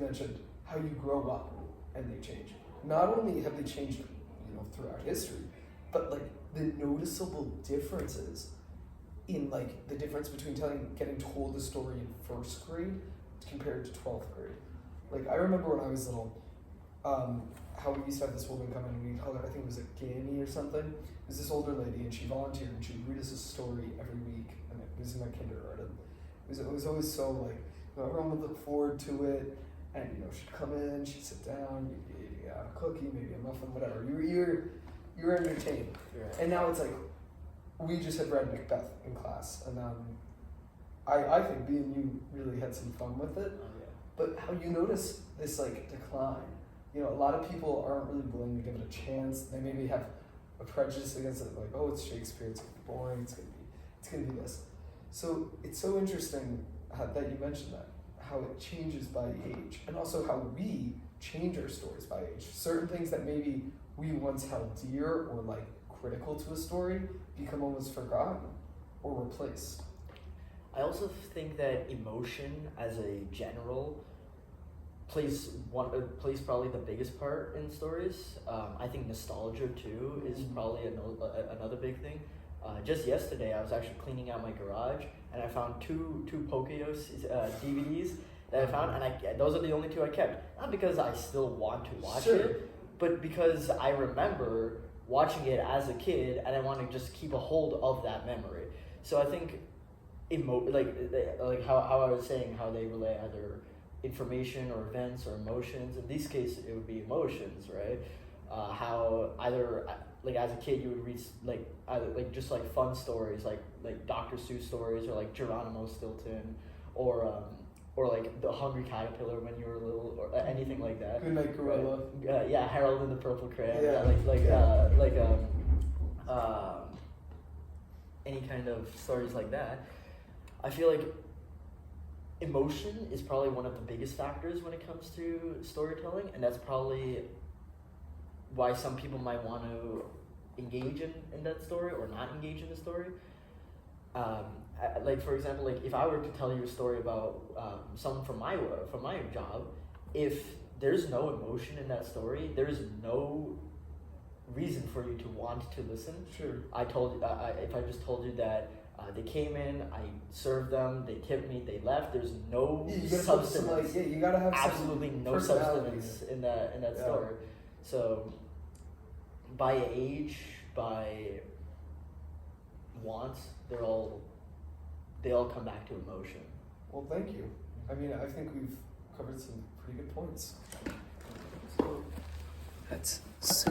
mentioned how you grow up and they change. Not only have they changed, throughout history, but like the noticeable differences in like the difference between getting told a story in first grade compared to 12th grade. Like I remember when I was little, how we used to have this woman come in and we'd call her, I think it was a Gammy or something. It was this older lady and she volunteered and she'd read us a story every week, and it was in my kindergarten. It was always so like, everyone would look forward to it, and she'd come in, she'd sit down, you'd be eating a cookie, maybe a muffin, whatever. You were entertained. Right. And now it's like, we just had read Macbeth in class, and I think me and you really had some fun with it. Oh, yeah. But how you notice this like decline, a lot of people aren't really willing to give it a chance. They maybe have a prejudice against it, like, oh, it's Shakespeare, it's gonna be boring, it's gonna be this. So it's so interesting that you mentioned that, how it changes by age, and also how we change our stories by age. Certain things that maybe we once held dear or like critical to a story become almost forgotten or replaced. I also think that emotion as a general plays probably the biggest part in stories. I think nostalgia too is probably another big thing. Just yesterday, I was actually cleaning out my garage, and I found two Pokédos DVDs that I found, and those are the only two I kept. Not because I still want to watch it, but because I remember watching it as a kid, and I want to just keep a hold of that memory. So I think, like how I was saying, how they relay either information or events or emotions. In this case, it would be emotions, right? How either like as a kid you would read just fun stories like Dr. Seuss stories, or like Geronimo Stilton, or like The Hungry Caterpillar when you were little, or anything like that. Goodnight Gorilla. Right? Yeah, Harold and the Purple Crayon. Any kind of stories like that. I feel like emotion is probably one of the biggest factors when it comes to storytelling, and that's probably why some people might want to engage in that story or not engage in the story. Like for example, like if I were to tell you a story about someone from my job, if there's no emotion in that story, there is no reason for you to want to listen. Sure. If I just told you that they came in, I served them, they tipped me, they left. There's no substance. You gotta have absolutely no substance in that story. So, by age, by wants, they all come back to emotion. Well, thank you. I mean, I think we've covered some pretty good points. That's 6.